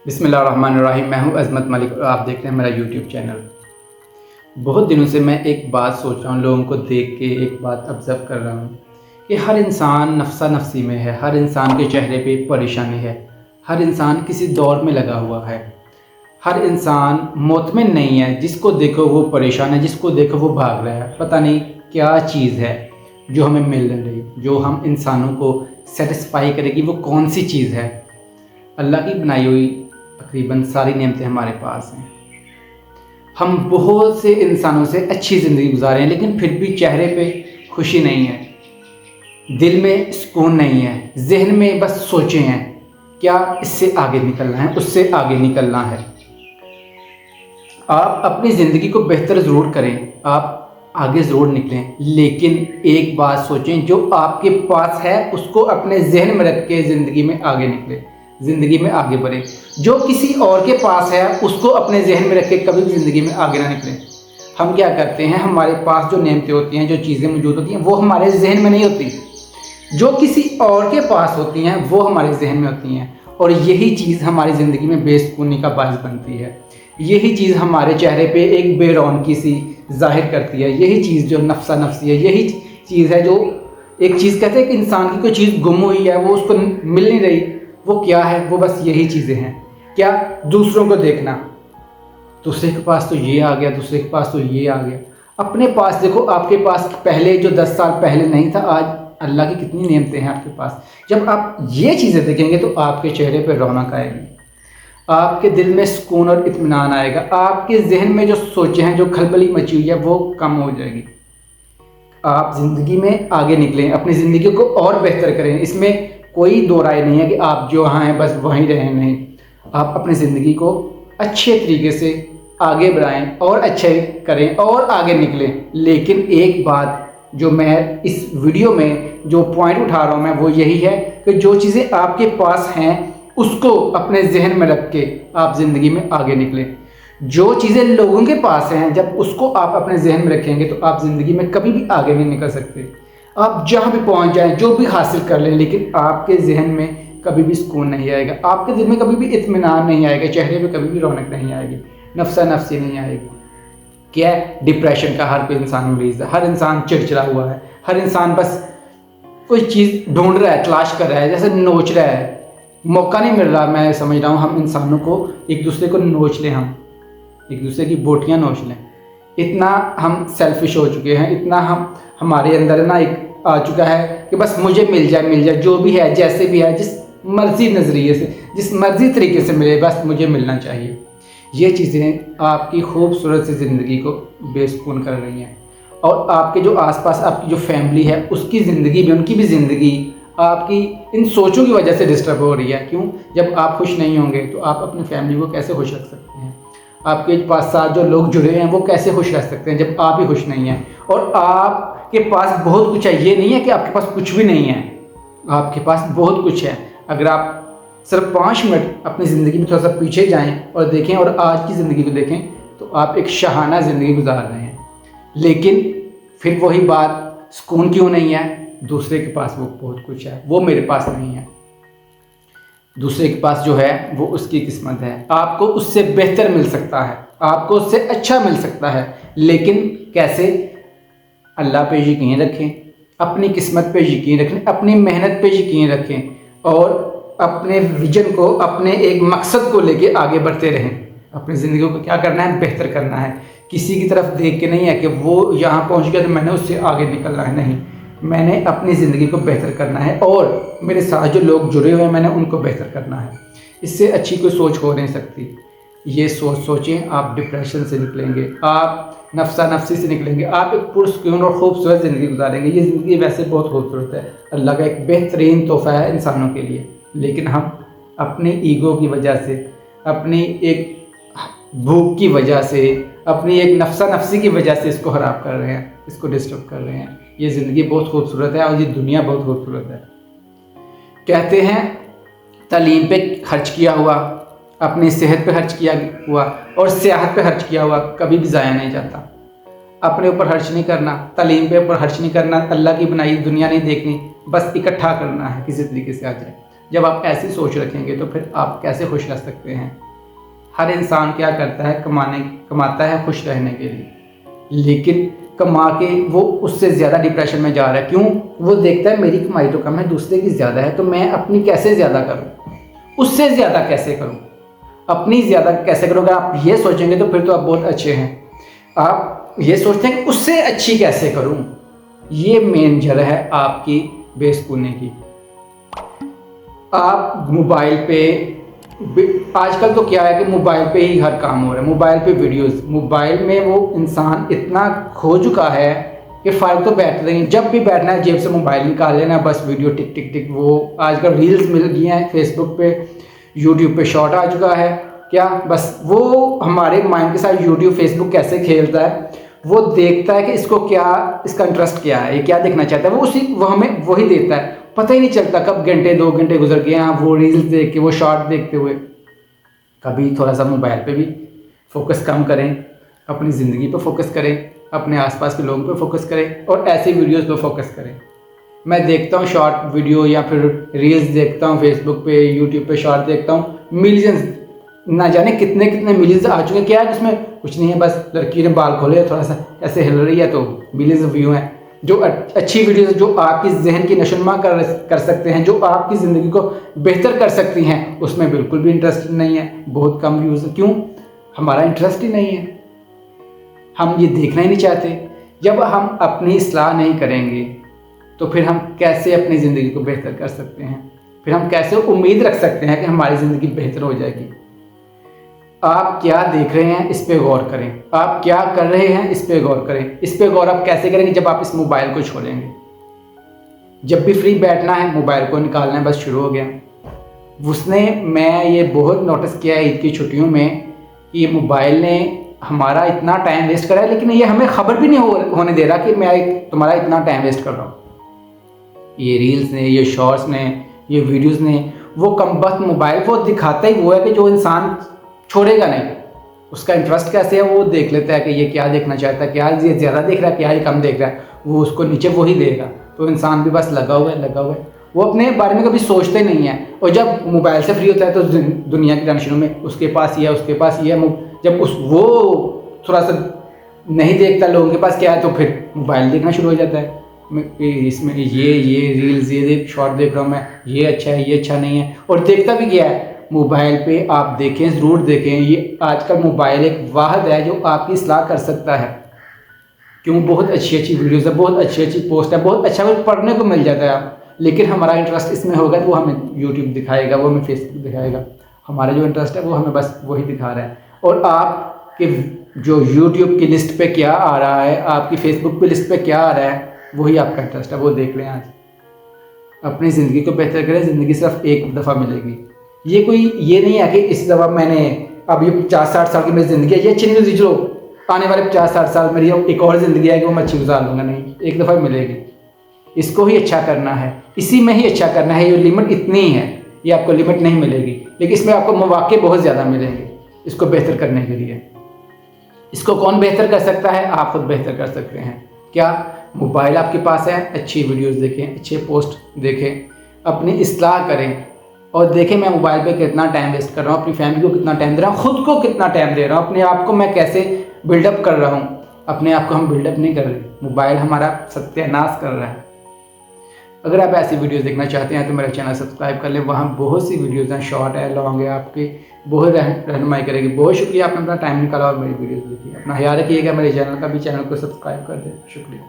बिस्मिल्लाहिर्रहमानिर्रहीम। मैं हूं अज़मत मलिक और आप देख रहे हैं मेरा यूट्यूब चैनल। बहुत दिनों से मैं एक बात सोच रहा हूं, लोगों को देख के एक बात ऑब्ज़र्व कर रहा हूं कि हर इंसान नफ़्सा नफ़सी में है, हर इंसान के चेहरे पे परेशानी है, हर इंसान किसी दौर में लगा हुआ है, हर इंसान मुतमिन नहीं है। जिसको देखो वो परेशान है, जिसको देखो वो भाग रहा है। पता नहीं क्या चीज़ है जो हमें मिल नहीं रही, जो हम इंसानों को सेटिस्फाई करेगी, वो कौन सी चीज़ है। अल्लाह की बनाई हुई तकरीबन सारी नेमतें हमारे पास हैं। हम बहुत से इंसानों से अच्छी ज़िंदगी गुजारे हैं, लेकिन फिर भी चेहरे पे खुशी नहीं है, दिल में सुकून नहीं है, जहन में बस सोचें हैं क्या इससे आगे निकलना है, उससे आगे निकलना है। आप अपनी ज़िंदगी को बेहतर ज़रूर करें, आप आगे ज़रूर निकलें, लेकिन एक बात सोचें, जो आपके पास है उसको अपने जहन में रख के ज़िंदगी में आगे निकलें, ज़िंदगी में आगे बढ़ें। जो किसी और के पास है उसको अपने जहन में रख के कभी भी ज़िंदगी में आगे ना निकलें। हम क्या करते हैं, हमारे पास जो नेमतें होती हैं, जो चीज़ें मौजूद होती हैं, वो हमारे जहन में नहीं होती, जो किसी और के पास होती हैं वो हमारे जहन में होती हैं। और यही चीज़ हमारी ज़िंदगी में बेसुकूनी का बायस बनती है। यही चीज़ हमारे चेहरे पे एक बेरौनकी सी जाहिर करती है। यही चीज़ जो नफसा नफसी है, यही चीज़ है जो एक चीज़ कहते हैं कि इंसान की कोई चीज़ गुम हुई है, वो उसको मिल नहीं रही। वो क्या है? वो बस यही चीज़ें हैं। क्या? दूसरों को देखना, दूसरे के पास तो ये आ गया, दूसरे के पास तो ये आ गया। अपने पास देखो, आपके पास पहले जो 10 साल पहले नहीं था, आज अल्लाह की कितनी नेमतें हैं आपके पास। जब आप ये चीज़ें देखेंगे तो आपके चेहरे पर रौनक आएगी, आपके दिल में सुकून और इत्मीनान आएगा, आपके जहन में जो सोचे हैं, जो खलबली मची हुई है, वो कम हो जाएगी। आप ज़िंदगी में आगे निकलें, अपनी ज़िंदगी को और बेहतर करें। इसमें कोई दो राय नहीं है कि आप जो वहाँ हैं बस वहीं रहें, नहीं। आप अपनी ज़िंदगी को अच्छे तरीके से आगे बढ़ाएं और अच्छे करें और आगे निकलें। लेकिन एक बात जो मैं इस वीडियो में जो पॉइंट उठा रहा हूँ मैं, वो यही है कि जो चीज़ें आपके पास हैं उसको अपने जहन में रख के आप ज़िंदगी में आगे निकलें। जो चीज़ें लोगों के पास हैं, जब उसको आप अपने जहन में रखेंगे तो आप ज़िंदगी में कभी भी आगे नहीं निकल सकते। आप जहाँ भी पहुँच जाएं, जो भी हासिल कर लें, लेकिन आपके जहन में कभी भी सुकून नहीं आएगा, आपके दिल में कभी भी इत्मीनान नहीं आएगा, चेहरे पे कभी भी रौनक नहीं आएगी, नफसा नफसी नहीं आएगी। क्या है? डिप्रेशन का हर कोई इंसान मरीज़ है, हर इंसान चिड़चिड़ा हुआ है, हर इंसान बस कोई चीज़ ढूंढ रहा है, तलाश कर रहा है, जैसे नोच रहा है, मौका नहीं मिल रहा। मैं समझ रहा हूँ हम इंसानों को एक दूसरे को नोच लें, हम एक दूसरे की बोटियाँ नोच लें। इतना हम सेल्फिश हो चुके हैं, इतना हमारे अंदर ना एक आ चुका है कि बस मुझे मिल जाए, जो भी है, जैसे भी है, जिस मर्जी नज़रिए से, जिस मर्जी तरीके से मिले, बस मुझे मिलना चाहिए। ये चीज़ें आपकी खूबसूरत सी ज़िंदगी को बेसुकून कर रही हैं, और आपके जो आसपास आपकी जो फैमिली है उसकी ज़िंदगी भी, उनकी भी ज़िंदगी आपकी इन सोचों की वजह से डिस्टर्ब हो रही है। क्यों? जब आप खुश नहीं होंगे तो आप अपनी फैमिली को कैसे खुश रख सकते हैं? आपके पास साथ जो लोग जुड़े हैं वो कैसे खुश रह सकते हैं जब आप ही खुश नहीं हैं? और आपके पास बहुत कुछ है, ये नहीं है कि आपके पास कुछ भी नहीं है, आपके पास बहुत कुछ है। अगर आप सिर्फ 5 मिनट अपनी ज़िंदगी में थोड़ा सा पीछे जाएं और देखें और आज की ज़िंदगी को देखें तो आप एक शाहाना ज़िंदगी गुजार रहे हैं। लेकिन फिर वही बात, सुकून क्यों नहीं है? दूसरे के पास वो बहुत कुछ है, वो मेरे पास नहीं है। दूसरे के पास जो है वो उसकी किस्मत है, आपको उससे बेहतर मिल सकता है, आपको उससे अच्छा मिल सकता है, लेकिन कैसे? अल्लाह पे यकीन रखें, अपनी किस्मत पे यकीन रखें, अपनी मेहनत पे यकीन रखें और अपने विजन को, अपने एक मकसद को लेके आगे बढ़ते रहें। अपनी ज़िंदगी को क्या करना है? बेहतर करना है। किसी की तरफ देख के नहीं है कि वो यहाँ पहुँच गया तो मैंने उससे आगे निकलना है, नहीं। मैंने अपनी ज़िंदगी को बेहतर करना है और मेरे साथ जो लोग जुड़े हुए हैं मैंने उनको बेहतर करना है। इससे अच्छी कोई सोच हो नहीं सकती। ये सोचें, आप डिप्रेशन से निकलेंगे, आप नफसा नफसी से निकलेंगे, आप एक पुरसुकून और खूबसूरत ज़िंदगी गुजारेंगे। ये ज़िंदगी वैसे बहुत खूबसूरत है, अल्लाह का एक बेहतरीन तोहफ़ा है इंसानों के लिए, लेकिन हम अपनी ईगो की वजह से, अपनी एक भूख की वजह से, अपनी एक नफसा नफसी की वजह से इसको ख़राब कर रहे हैं, इसको डिस्टर्ब कर रहे हैं। ये ज़िंदगी बहुत खूबसूरत है और ये दुनिया बहुत खूबसूरत है। कहते हैं तालीम पे खर्च किया हुआ, अपनी सेहत पे खर्च किया हुआ और सियाहत पे खर्च किया हुआ कभी भी ज़ाया नहीं जाता। अपने ऊपर खर्च नहीं करना, तालीम पे ऊपर खर्च नहीं करना, अल्लाह की बनाई दुनिया नहीं देखनी, बस इकट्ठा करना है, किसी तरीके से आ जाए। जब आप ऐसी सोच रखेंगे तो फिर आप कैसे खुश रह सकते हैं। हर इंसान क्या करता है, कमाता है खुश रहने के लिए, लेकिन कमा के वो उससे ज़्यादा डिप्रेशन में जा रहा है। क्यों? वो देखता है मेरी कमाई तो कम है, दूसरे की ज़्यादा है, तो मैं अपनी कैसे ज़्यादा करूँ, उससे ज़्यादा कैसे करूँ, अपनी ज़्यादा कैसे करूँ। अगर आप ये सोचेंगे तो फिर तो आप बहुत अच्छे हैं। आप ये सोचते हैं कि उससे अच्छी कैसे करूँ, ये मेन जड़ है आपकी बेसुकूनी की। आप मोबाइल पे, आजकल तो क्या है कि मोबाइल पे ही हर काम हो रहा है, मोबाइल पे वीडियोस, मोबाइल में वो इंसान इतना खो चुका है कि फ़र्क तो बैठते नहीं। जब भी बैठना है जेब से मोबाइल निकाल लेना, बस वीडियो टिक टिक टिक। वो आजकल रील्स मिल गई हैं फेसबुक पे, यूट्यूब पे शॉर्ट आ चुका है। क्या बस वो हमारे माइंड के साथ यूट्यूब फेसबुक कैसे खेलता है, वो देखता है कि इसको क्या, इसका इंटरेस्ट क्या है, ये क्या देखना चाहता है, वो हमें वही देता है। पता ही नहीं चलता कब घंटे 2 घंटे गुजर गए हैं वो रील्स देख के, वो शॉर्ट देखते हुए। कभी थोड़ा सा मोबाइल पे भी फोकस कम करें, अपनी ज़िंदगी पे फोकस करें, अपने आसपास के लोगों पे फोकस करें और ऐसी वीडियोस पे फोकस करें। मैं देखता हूँ शॉर्ट वीडियो या फिर रील्स देखता हूँ फेसबुक पे, यूट्यूब पे शॉर्ट देखता हूँ, मिलियंस, ना जाने कितने कितने मिलियंस आ चुके हैं। क्या है उसमें? कुछ नहीं है, बस लड़की ने बाल खोले थोड़ा सा ऐसे हिल रही है तो मिलियंस व्यू हैं। जो अच्छी वीडियोस जो आपकी जहन की नशोनुमा कर सकते हैं, जो आपकी ज़िंदगी को बेहतर कर सकती हैं, उसमें बिल्कुल भी इंटरेस्ट नहीं है, बहुत कम व्यूज़। क्यों? हमारा इंटरेस्ट ही नहीं है, हम ये देखना ही नहीं चाहते। जब हम अपनी इस्लाह नहीं करेंगे तो फिर हम कैसे अपनी ज़िंदगी को बेहतर कर सकते हैं, फिर हम कैसे उम्मीद रख सकते हैं कि हमारी ज़िंदगी बेहतर हो जाएगी। आप क्या देख रहे हैं इस पे गौर करें, आप क्या कर रहे हैं इस पे गौर करें। इस पे गौर आप कैसे करेंगे? जब आप इस मोबाइल को छोड़ेंगे। जब भी फ्री बैठना है मोबाइल को निकालना है, बस शुरू हो गया। मैं ये बहुत नोटिस किया है ईद की छुट्टियों में कि ये मोबाइल ने हमारा इतना टाइम वेस्ट करा है, लेकिन ये हमें खबर भी नहीं होने दे रहा कि मैं तुम्हारा इतना टाइम वेस्ट कर रहा हूँ। ये रील्स ने, ये शॉर्ट्स ने, ये वीडियोज़ ने, वो कमबख्त मोबाइल वो दिखाता ही वो है कि जो इंसान छोड़ेगा नहीं। उसका इंटरेस्ट कैसे है, वो देख लेता है कि ये क्या देखना चाहता है, क्या ये ज़्यादा देख रहा है, क्या ये कम देख रहा है, वो उसको नीचे वही देगा। तो इंसान भी बस लगा हुआ है, वो अपने बारे में कभी सोचते नहीं है। और जब मोबाइल से फ्री होता है तो दुनिया की टेंशनों में उसके पास ये है, उसके पास ये है। जब वो थोड़ा सा नहीं देखता लोगों के पास क्या है, तो फिर मोबाइल देखना शुरू हो जाता है। इसमें ये रील्स, ये शॉर्ट देख रहा हूँ मैं, ये अच्छा है, ये अच्छा नहीं है। और देखता भी क्या है मोबाइल पे, आप देखें, ज़रूर देखें। ये आजकल मोबाइल एक वाहद है जो आपकी इस्लाह कर सकता है। क्यों? बहुत अच्छी अच्छी वीडियोस है, बहुत अच्छी अच्छी पोस्ट है, बहुत अच्छा कुछ पढ़ने को मिल जाता है आप। लेकिन हमारा इंटरेस्ट इसमें होगा तो वो हमें यूट्यूब दिखाएगा, वो हमें फेसबुक दिखाएगा। हमारा जो इंटरेस्ट है वो हमें बस वही दिखा रहा है। और आपके जो यूट्यूब की लिस्ट पे क्या आ रहा है, आपकी फेसबुक पे लिस्ट पे क्या आ रहा है, वही आपका इंटरेस्ट है, वो देख लें। आज अपनी ज़िंदगी को बेहतर करें। ज़िंदगी सिर्फ एक दफ़ा मिलेगी। ये नहीं है कि इस दफ़ा मैंने, अब ये 50-60 साल की मेरी ज़िंदगी है, ये अच्छी नहीं गुजरी, जो आने वाले 50-60 साल मेरी एक और ज़िंदगी है कि वो मैं अच्छी गुजार लूँगा। नहीं, एक दफ़ा मिलेगी, इसको ही अच्छा करना है, इसी में ही अच्छा करना है। ये लिमिट इतनी है, ये आपको लिमिट नहीं मिलेगी, लेकिन इसमें आपको मौके बहुत ज़्यादा मिलेंगे इसको बेहतर करने के लिए। इसको कौन बेहतर कर सकता है? आप खुद बेहतर कर सकते हैं। क्या? मोबाइल आपके पास है, अच्छी वीडियोस देखें, अच्छे पोस्ट देखें, अपनी इस्लाह करें और देखें मैं मोबाइल पे कितना टाइम वेस्ट कर रहा हूँ, अपनी फैमिली को कितना टाइम दे रहा हूँ, खुद को कितना टाइम दे रहा हूँ, अपने आप को मैं कैसे बिल्डअप कर रहा हूँ। अपने आप को हम बिल्डअप नहीं कर रहे, मोबाइल हमारा सत्यानाश कर रहा है। अगर आप ऐसी वीडियोस देखना चाहते हैं तो मेरा चैनल सब्सक्राइब कर लें। वहाँ बहुत सी वीडियोस हैं, शॉर्ट है, लॉन्ग है, आपकी बहुत रहनुमाई करेगी। बहुत शुक्रिया, आपने अपना टाइम निकाला और मेरी वीडियोस देखी। अपना ख्याल रखिएगा, मेरे चैनल को सब्सक्राइब कर दें। शुक्रिया।